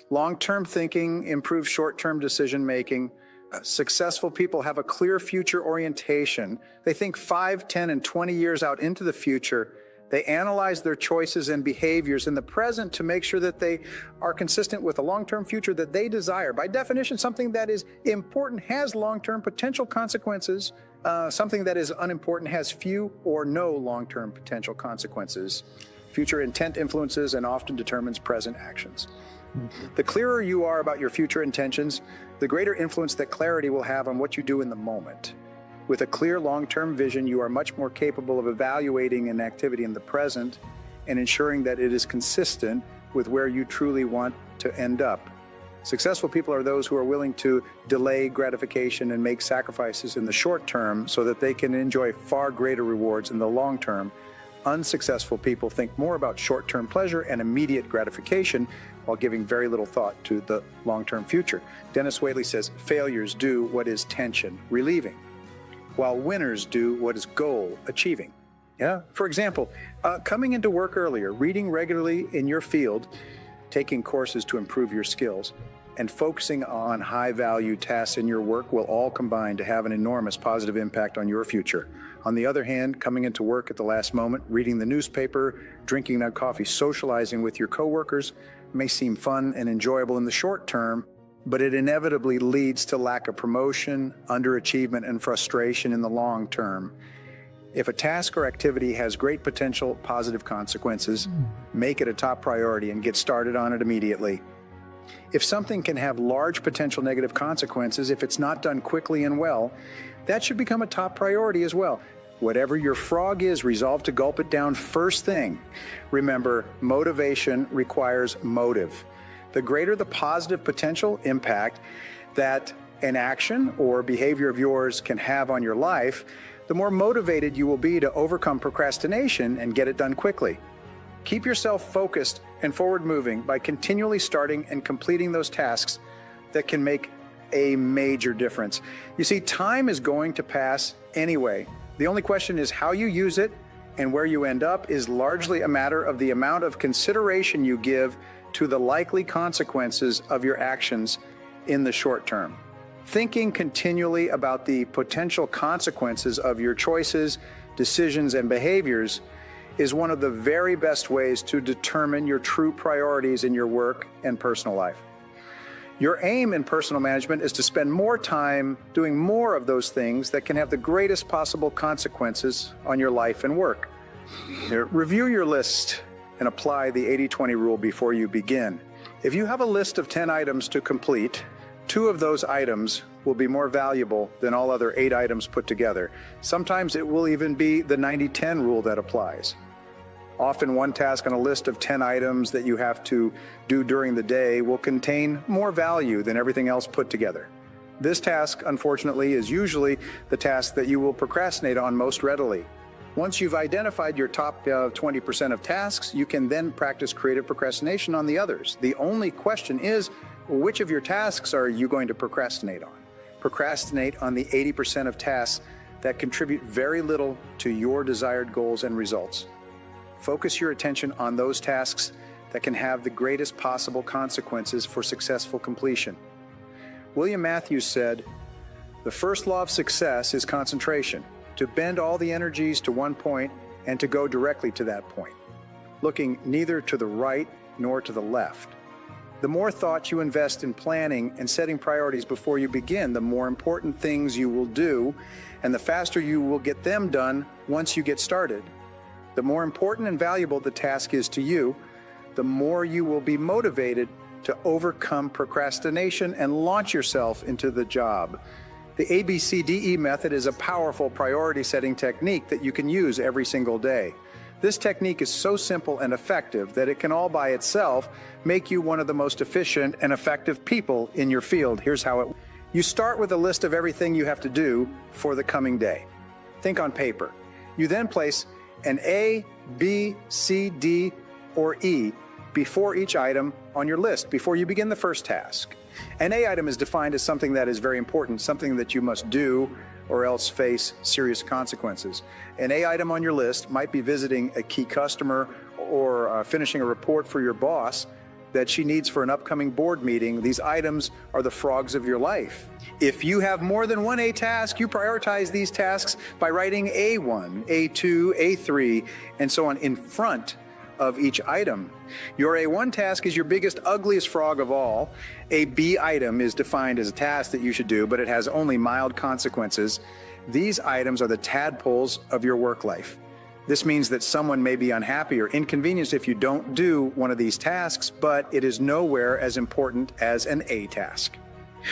Long-term thinking improves short-term decision-making. Successful people have a clear future orientation. They think 5, 10, and 20 years out into the future. They analyze their choices and behaviors in the present to make sure that they are consistent with a long-term future that they desire. By definition, something that is important has long-term potential consequences. Something that is unimportant has few or no long-term potential consequences. Future intent influences and often determines present actions. The clearer you are about your future intentions, the greater influence that clarity will have on what you do in the moment. With a clear long-term vision, you are much more capable of evaluating an activity in the present and ensuring that it is consistent with where you truly want to end up. Successful people are those who are willing to delay gratification and make sacrifices in the short term so that they can enjoy far greater rewards in the long term. Unsuccessful people think more about short-term pleasure and immediate gratification while giving very little thought to the long-term future. Dennis Whaley says, failures do what is tension relieving, while winners do what is goal achieving. Yeah. For example, coming into work earlier, reading regularly in your field, taking courses to improve your skills, and focusing on high-value tasks in your work will all combine to have an enormous positive impact on your future. On the other hand, coming into work at the last moment, reading the newspaper, drinking that coffee, socializing with your coworkers may seem fun and enjoyable in the short term, but it inevitably leads to lack of promotion, underachievement, and frustration in the long term. If a task or activity has great potential positive consequences, make it a top priority and get started on it immediately. If something can have large potential negative consequences, if it's not done quickly and well, that should become a top priority as well. Whatever your frog is, resolve to gulp it down first thing. Remember, motivation requires motive. The greater the positive potential impact that an action or behavior of yours can have on your life, the more motivated you will be to overcome procrastination and get it done quickly. Keep yourself focused and forward-moving by continually starting and completing those tasks that can make a major difference. You see, time is going to pass anyway. The only question is how you use it, and where you end up is largely a matter of the amount of consideration you give to the likely consequences of your actions in the short term. Thinking continually about the potential consequences of your choices, decisions, and behaviors is one of the very best ways to determine your true priorities in your work and personal life. Your aim in personal management is to spend more time doing more of those things that can have the greatest possible consequences on your life and work. Review your list and apply the 80-20 rule before you begin. If you have a list of 10 items to complete, 2 of those items will be more valuable than all other 8 items put together. Sometimes it will even be the 90-10 rule that applies. Often one task on a list of 10 items that you have to do during the day will contain more value than everything else put together. This task, unfortunately, is usually the task that you will procrastinate on most readily. Once you've identified your top 20% of tasks, you can then practice creative procrastination on the others. The only question is, which of your tasks are you going to procrastinate on? Procrastinate on the 80% of tasks that contribute very little to your desired goals and results. Focus your attention on those tasks that can have the greatest possible consequences for successful completion. William Matthews said, "The first law of success is concentration, to bend all the energies to one point and to go directly to that point, looking neither to the right nor to the left. The more thought you invest in planning and setting priorities before you begin, the more important things you will do, and the faster you will get them done once you get started. The more important and valuable the task is to you, the more you will be motivated to overcome procrastination and launch yourself into the job." The ABCDE method is a powerful priority-setting technique that you can use every single day. This technique is so simple and effective that it can all by itself make you one of the most efficient and effective people in your field. Here's how it works. You start with a list of everything you have to do for the coming day. Think on paper. You then place an A, B, C, D, or E before each item on your list before you begin the first task. An A item is defined as something that is very important, something that you must do or else face serious consequences. An A item on your list might be visiting a key customer or finishing a report for your boss. that she needs for an upcoming board meeting. These items are the frogs of your life. If you have more than one A task, you prioritize these tasks by writing A1, A2, A3, and so on in front of each item. Your A1 task is your biggest, ugliest frog of all. A B item is defined as a task that you should do, but it has only mild consequences. These items are the tadpoles of your work life. This means that someone may be unhappy or inconvenienced if you don't do one of these tasks, but it is nowhere as important as an A task.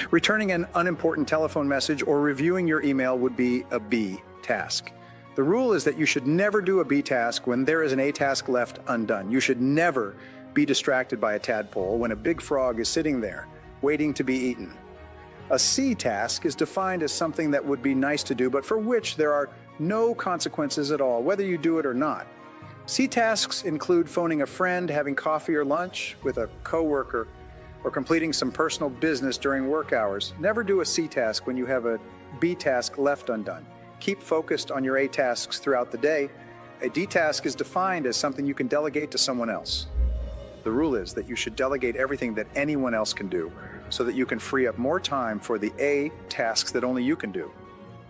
Returning an unimportant telephone message or reviewing your email would be a B task. The rule is that you should never do a B task when there is an A task left undone. You should never be distracted by a tadpole when a big frog is sitting there waiting to be eaten. A C task is defined as something that would be nice to do, but for which there are no consequences at all, whether you do it or not. C tasks include phoning a friend, having coffee or lunch with a coworker, or completing some personal business during work hours. Never do a C task when you have a B task left undone. Keep focused on your A tasks throughout the day. A D task is defined as something you can delegate to someone else. The rule is that you should delegate everything that anyone else can do so that you can free up more time for the A tasks that only you can do.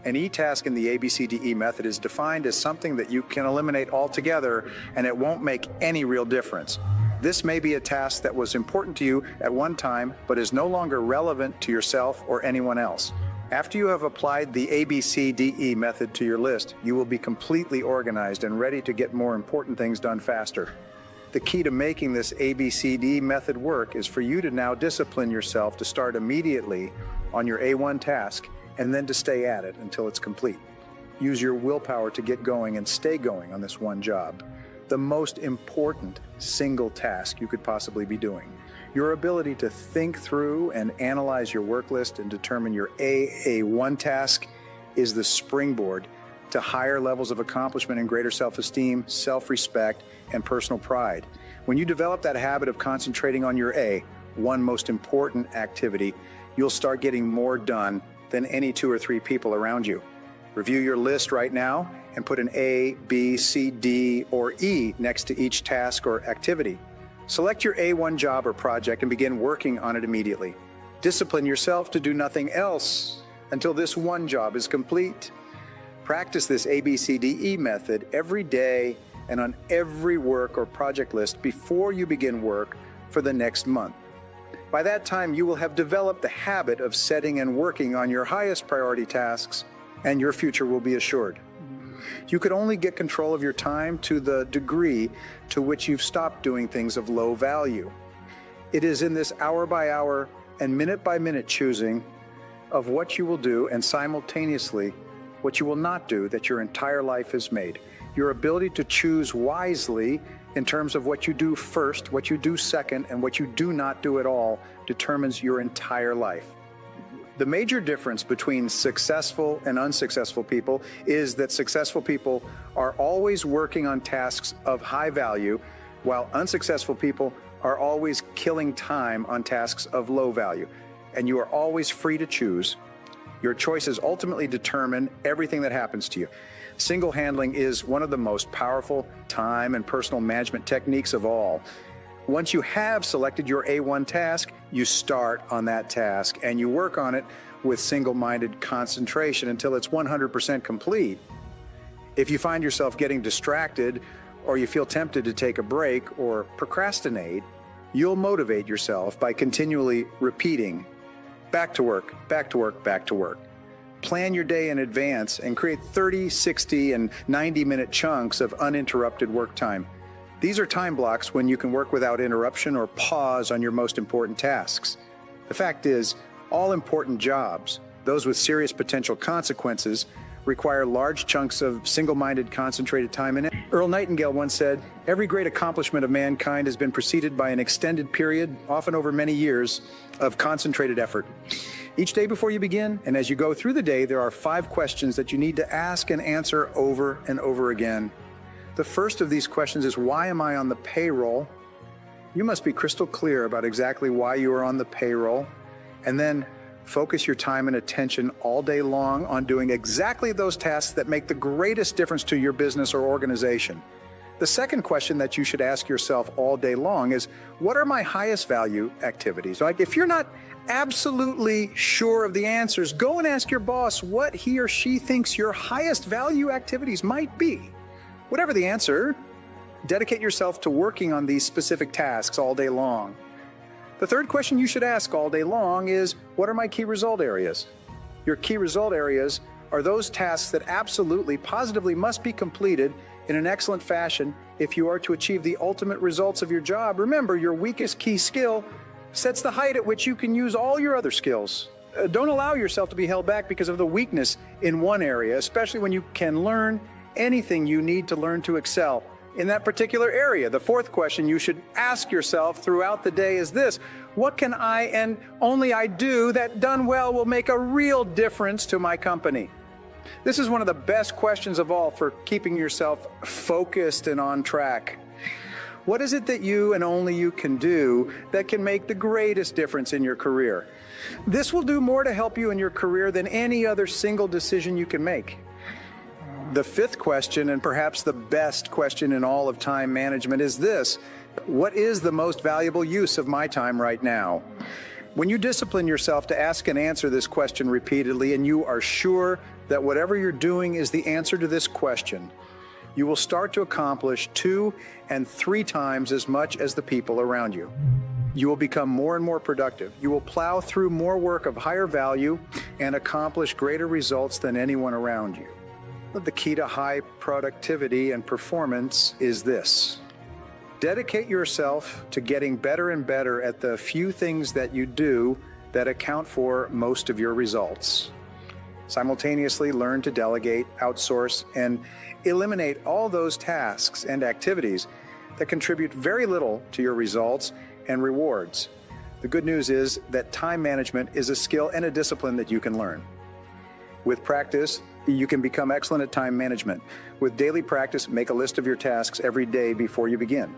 An E task in the ABCDE method is defined as something that you can eliminate altogether and it won't make any real difference. This may be a task that was important to you at one time, but is no longer relevant to yourself or anyone else. After you have applied the ABCDE method to your list, you will be completely organized and ready to get more important things done faster. The key to making this ABCD method work is for you to now discipline yourself to start immediately on your A1 task and then to stay at it until it's complete. Use your willpower to get going and stay going on this one job, the most important single task you could possibly be doing. Your ability to think through and analyze your work list and determine your A1 task is the springboard to higher levels of accomplishment and greater self-esteem, self-respect, and personal pride. When you develop that habit of concentrating on your A, one most important activity, you'll start getting more done than any 2 or 3 people around you. Review your list right now and put an A, B, C, D, or E next to each task or activity. Select your A1 job or project and begin working on it immediately. Discipline yourself to do nothing else until this one job is complete. Practice this ABCDE method every day and on every work or project list before you begin work for the next month. By that time, you will have developed the habit of setting and working on your highest priority tasks, and your future will be assured. You could only get control of your time to the degree to which you've stopped doing things of low value. It is in this hour-by-hour and minute-by-minute choosing of what you will do and simultaneously what you will not do that your entire life is made. Your ability to choose wisely in terms of what you do first, what you do second, and what you do not do at all determines your entire life. The major difference between successful and unsuccessful people is that successful people are always working on tasks of high value, while unsuccessful people are always killing time on tasks of low value. And you are always free to choose. Your choices ultimately determine everything that happens to you. Single handling is one of the most powerful time and personal management techniques of all. Once you have selected your A1 task, you start on that task and you work on it with single-minded concentration until it's 100% complete. If you find yourself getting distracted or you feel tempted to take a break or procrastinate, you'll motivate yourself by continually repeating, back to work, back to work, back to work. Plan your day in advance and create 30, 60, and 90-minute chunks of uninterrupted work time. These are time blocks when you can work without interruption or pause on your most important tasks. The fact is, all important jobs, those with serious potential consequences, require large chunks of single-minded, concentrated time in it. Earl Nightingale once said, "Every great accomplishment of mankind has been preceded by an extended period, often over many years, of concentrated effort." Each day before you begin, and as you go through the day, there are 5 questions that you need to ask and answer over and over again. The first of these questions is, why am I on the payroll? You must be crystal clear about exactly why you are on the payroll, and then focus your time and attention all day long on doing exactly those tasks that make the greatest difference to your business or organization. The second question that you should ask yourself all day long is, what are my highest value activities? Like, if you're not absolutely sure of the answers, go and ask your boss what he or she thinks your highest value activities might be. Whatever the answer, dedicate yourself to working on these specific tasks all day long. The third question you should ask all day long is, what are my key result areas? Your key result areas are those tasks that absolutely, positively must be completed in an excellent fashion if you are to achieve the ultimate results of your job. Remember, your weakest key skill sets the height at which you can use all your other skills. Don't allow yourself to be held back because of the weakness in one area, especially when you can learn anything you need to learn to excel in that particular area. The fourth question you should ask yourself throughout the day is this: what can I and only I do that done well will make a real difference to my company? This is one of the best questions of all for keeping yourself focused and on track. What is it that you and only you can do that can make the greatest difference in your career? This will do more to help you in your career than any other single decision you can make. The fifth question, and perhaps the best question in all of time management, is this: what is the most valuable use of my time right now? When you discipline yourself to ask and answer this question repeatedly, and you are sure that whatever you're doing is the answer to this question, you will start to accomplish 2 and 3 times as much as the people around you. You will become more and more productive. You will plow through more work of higher value and accomplish greater results than anyone around you. The key to high productivity and performance is this: dedicate yourself to getting better and better at the few things that you do that account for most of your results. Simultaneously learn to delegate, outsource, and eliminate all those tasks and activities that contribute very little to your results and rewards. The good news is that time management is a skill and a discipline that you can learn. With practice, you can become excellent at time management. With daily practice, make a list of your tasks every day before you begin.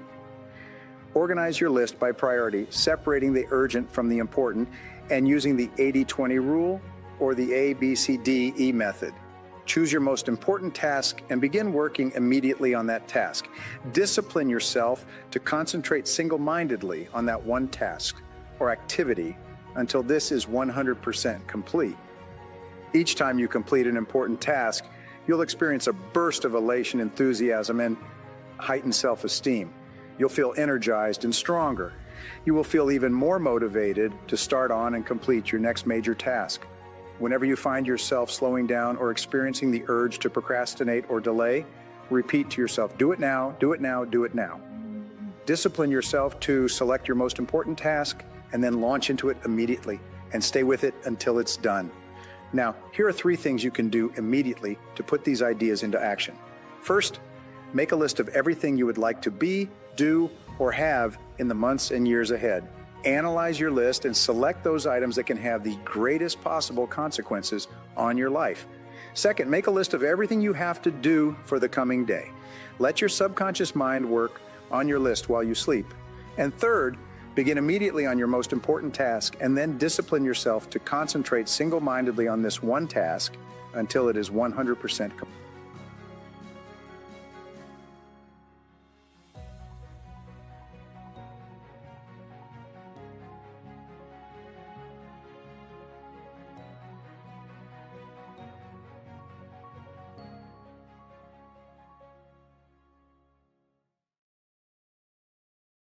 Organize your list by priority, separating the urgent from the important, and using the 80-20 rule or the ABCDE method. Choose your most important task and begin working immediately on that task. Discipline yourself to concentrate single-mindedly on that one task or activity until this is 100% complete. Each time you complete an important task, you'll experience a burst of elation, enthusiasm, and heightened self-esteem. You'll feel energized and stronger. You will feel even more motivated to start on and complete your next major task. Whenever you find yourself slowing down or experiencing the urge to procrastinate or delay, repeat to yourself, do it now, do it now, do it now. Discipline yourself to select your most important task and then launch into it immediately and stay with it until it's done. Now, here are 3 things you can do immediately to put these ideas into action. First, make a list of everything you would like to be, do, or have in the months and years ahead. Analyze your list and select those items that can have the greatest possible consequences on your life. Second, make a list of everything you have to do for the coming day. Let your subconscious mind work on your list while you sleep. And third, begin immediately on your most important task and then discipline yourself to concentrate single-mindedly on this one task until it is 100% complete.